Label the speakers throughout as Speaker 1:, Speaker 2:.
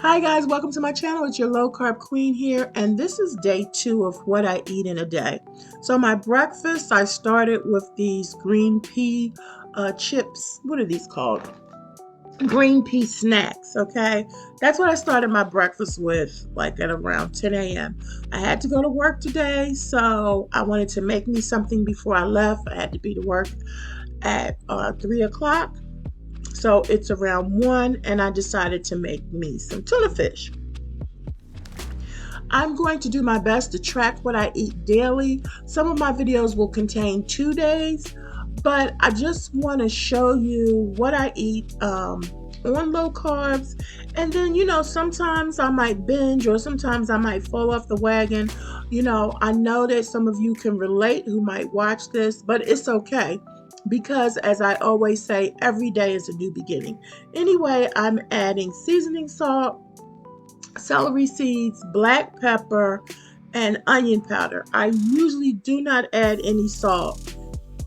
Speaker 1: Hi guys, welcome to my channel. It's your Low Carb Queen here, and this is day 2 of what I eat in a day. So my breakfast, I started with these green pea chips. What are these called? Green pea snacks, okay? That's what I started my breakfast with, like at around 10 a.m. I had to go to work today, so I wanted to make me something before I left. I had to be to work at 3 o'clock. So it's around 1 and I decided to make me some tuna fish. I'm going to do my best to track what I eat daily. Some of my videos will contain 2 days, but I just want to show you what I eat on low carbs. And then, sometimes I might binge or sometimes I might fall off the wagon. I know that some of you can relate who might watch this, but it's okay. Because as I always say, every day is a new beginning. Anyway, I'm adding seasoning salt, celery seeds, black pepper, and onion powder. I usually do not add any salt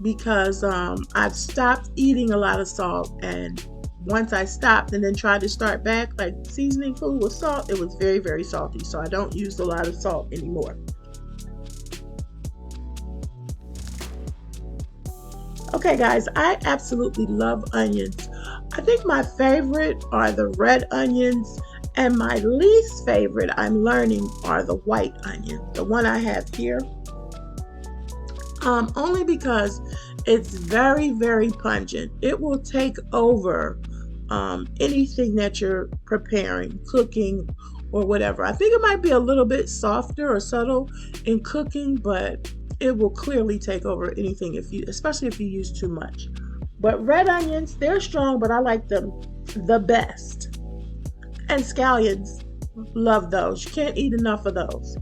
Speaker 1: because I've stopped eating a lot of salt, and once I stopped and then tried to start back, like seasoning food with salt, it was very, very salty. So I don't use a lot of salt anymore. Okay guys, I absolutely love onions. I think my favorite are the red onions, and my least favorite, I'm learning, are the white onions, the one I have here. Only because it's very, very pungent. It will take over anything that you're preparing, cooking, or whatever. I think it might be a little bit softer or subtle in cooking, but it will clearly take over anything especially if you use too much. But red onions, they're strong, but I like them the best. And scallions, love those. You can't eat enough of those.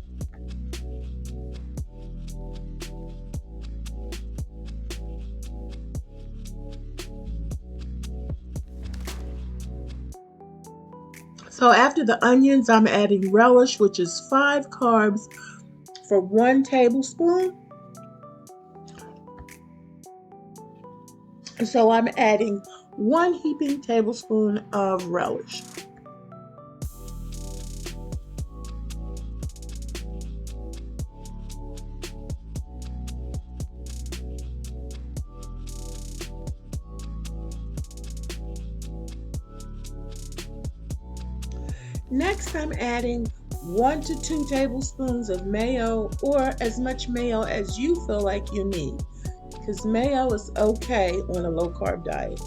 Speaker 1: So after the onions, I'm adding relish, which is 5 carbs for 1 tablespoon. So I'm adding 1 heaping tablespoon of relish. Next, I'm adding 1 to 2 tablespoons of mayo, or as much mayo as you feel like you need, because mayo is okay on a low carb diet.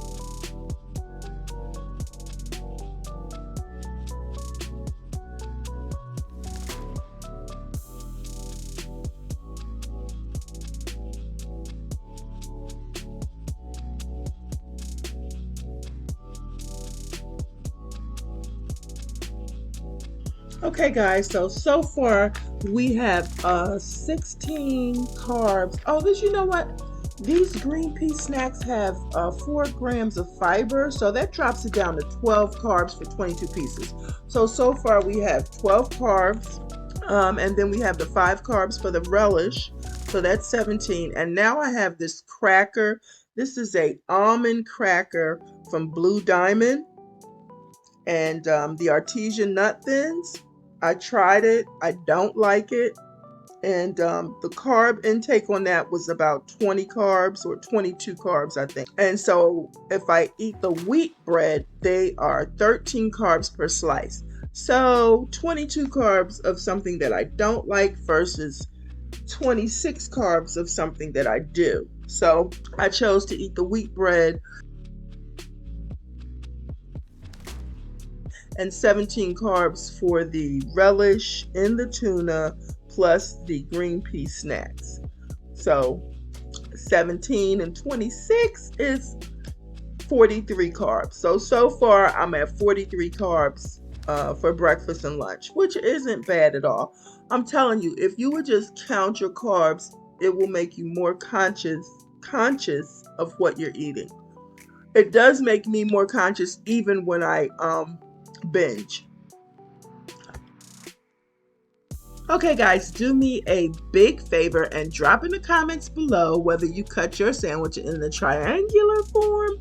Speaker 1: Okay guys, so far we have 16 carbs. Oh, you know what? These green pea snacks have 4 grams of fiber, so that drops it down to 12 carbs for 22 pieces. So far we have 12 carbs, and then we have the 5 carbs for the relish, so that's 17. And now I have this cracker. This is a almond cracker from Blue Diamond, and the artesian nut thins. I tried it. I don't like it. And the carb intake on that was about 20 carbs or 22 carbs, I think. And so if I eat the wheat bread, they are 13 carbs per slice. So 22 carbs of something that I don't like versus 26 carbs of something that I do. So I chose to eat the wheat bread, and 17 carbs for the relish in the tuna plus the green pea snacks. So 17 and 26 is 43 carbs. So far I'm at 43 carbs for breakfast and lunch, which isn't bad at all. I'm telling you, if you would just count your carbs, it will make you more conscious of what you're eating. It does make me more conscious even when I binge. Okay guys, do me a big favor and drop in the comments below whether you cut your sandwich in the triangular form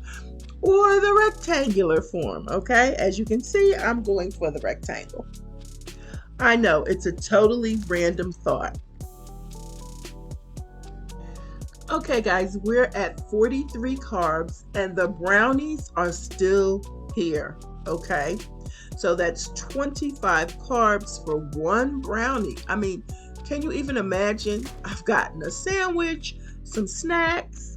Speaker 1: or the rectangular form, okay? As you can see, I'm going for the rectangle. I know, it's a totally random thought. Okay, guys, we're at 43 carbs and the brownies are still here, okay? So that's 25 carbs for one brownie. I mean, can you even imagine? I've gotten a sandwich, some snacks,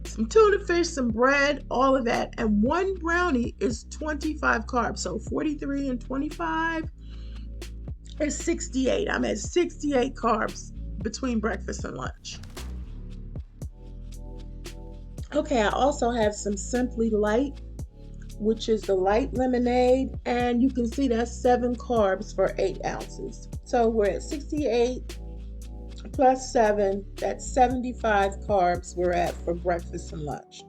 Speaker 1: some tuna fish, some bread, all of that, and one brownie is 25 carbs. So 43 and 25 is 68. I'm at 68 carbs between breakfast and lunch. Okay, I also have some Simply Light, which is the light lemonade, and you can see that's 7 carbs for 8 ounces. So we're at 68 plus 7, that's 75 carbs we're at for breakfast and lunch.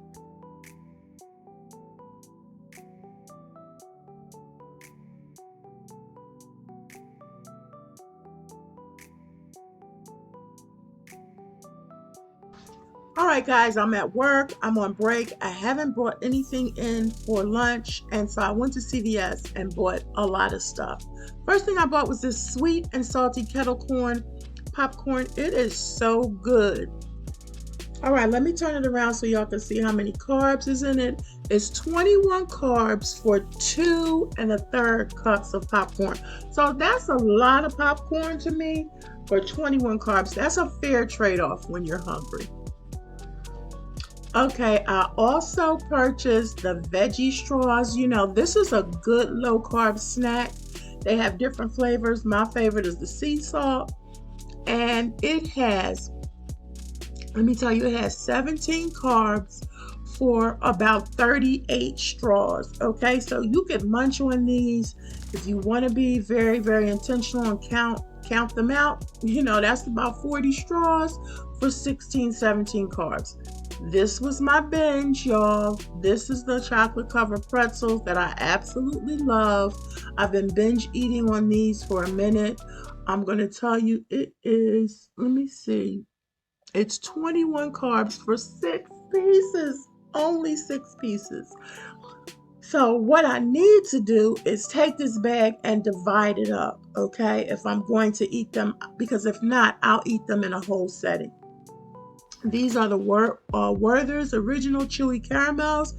Speaker 1: All right, guys, I'm at work. I'm on break. I haven't brought anything in for lunch, and so I went to CVS and bought a lot of stuff. First thing I bought was this sweet and salty kettle corn popcorn. It is so good. All right, let me turn it around so y'all can see how many carbs is in it. It's 21 carbs for 2 1/3 cups of popcorn. So that's a lot of popcorn to me for 21 carbs. That's a fair trade-off when you're hungry. Okay, I also purchased the veggie straws. You know, this is a good low carb snack. They have different flavors. My favorite is the sea salt. And it has, let me tell you, it has 17 carbs for about 38 straws. Okay, so you can munch on these if you want to be very, very intentional and count them out. You know, that's about 40 straws for 16, 17 carbs. This was my binge, y'all. This is the chocolate covered pretzels that I absolutely love. I've been binge eating on these for a minute. I'm going to tell you, it is, let me see, it's 21 carbs for 6 pieces, only 6 pieces. So what I need to do is take this bag and divide it up, okay, if I'm going to eat them, because if not, I'll eat them in a whole setting. These are the Werther's Original Chewy Caramels.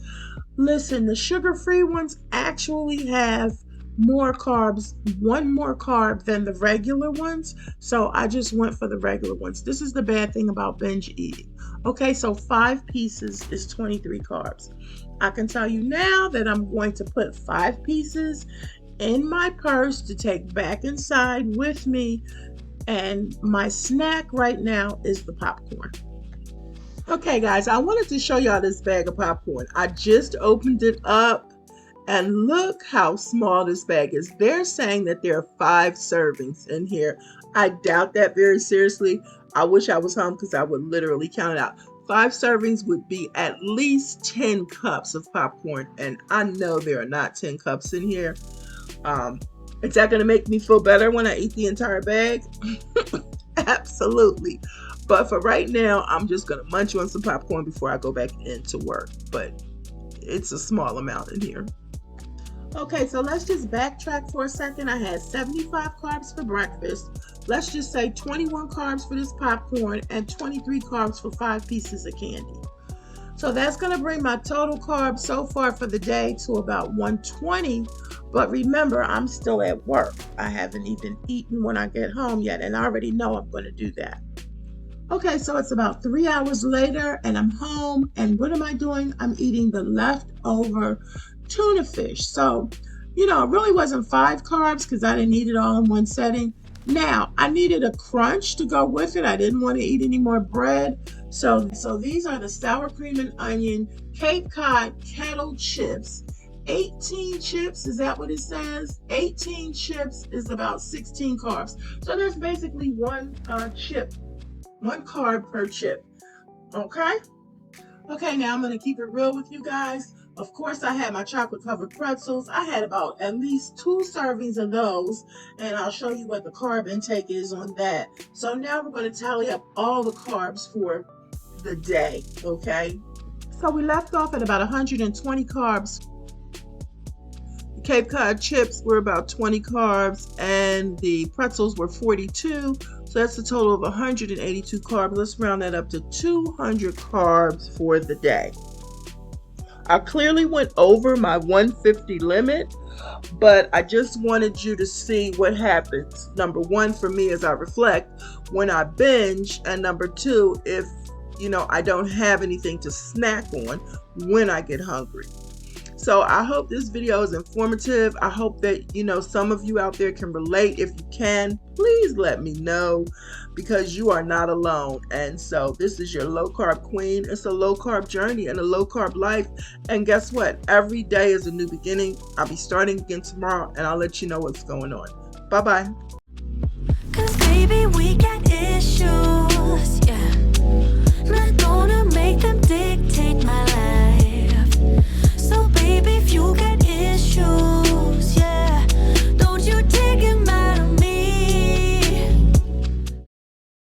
Speaker 1: Listen, the sugar-free ones actually have more carbs, one more carb than the regular ones. So I just went for the regular ones. This is the bad thing about binge eating. Okay, so 5 pieces is 23 carbs. I can tell you now that I'm going to put 5 pieces in my purse to take back inside with me. And my snack right now is the popcorn. Okay, guys, I wanted to show y'all this bag of popcorn. I just opened it up and look how small this bag is. They're saying that there are 5 servings in here. I doubt that very seriously. I wish I was home because I would literally count it out. 5 servings would be at least 10 cups of popcorn, and I know there are not 10 cups in here. Is that going to make me feel better when I eat the entire bag? Absolutely. But for right now, I'm just going to munch on some popcorn before I go back into work. But it's a small amount in here. Okay, so let's just backtrack for a second. I had 75 carbs for breakfast. Let's just say 21 carbs for this popcorn and 23 carbs for 5 pieces of candy. So that's going to bring my total carbs so far for the day to about 120. But remember, I'm still at work. I haven't even eaten when I get home yet, and I already know I'm going to do that. Okay, so it's about 3 hours later and I'm home, and what am I doing? I'm eating the leftover tuna fish. So, you know, it really wasn't 5 carbs because I didn't eat it all in one setting. Now, I needed a crunch to go with it. I didn't want to eat any more bread. So these are the sour cream and onion Cape Cod kettle chips. 18 chips, is that what it says? 18 chips is about 16 carbs. So there's basically one chip. 1 carb per chip. Okay, now I'm going to keep it real with you guys. Of course, I had my chocolate covered pretzels. I had about at least 2 servings of those, and I'll show you what the carb intake is on that. So now we're going to tally up all the carbs for the day. Okay, So we left off at about 120 carbs. Cape Cod chips were about 20 carbs, and the pretzels were 42. So that's a total of 182 carbs. Let's round that up to 200 carbs for the day. I clearly went over my 150 limit, but I just wanted you to see what happens. Number one, for me, as I reflect when I binge, and number two, if I don't have anything to snack on when I get hungry. So I hope this video is informative. I hope that, some of you out there can relate. If you can, please let me know, because you are not alone. And so this is your low carb queen. It's a low carb journey and a low carb life. And guess what? Every day is a new beginning. I'll be starting again tomorrow, and I'll let you know what's going on. Bye-bye.
Speaker 2: 'Cause baby, we got issues, yeah. Not gonna make them dictate my life. So baby, if you get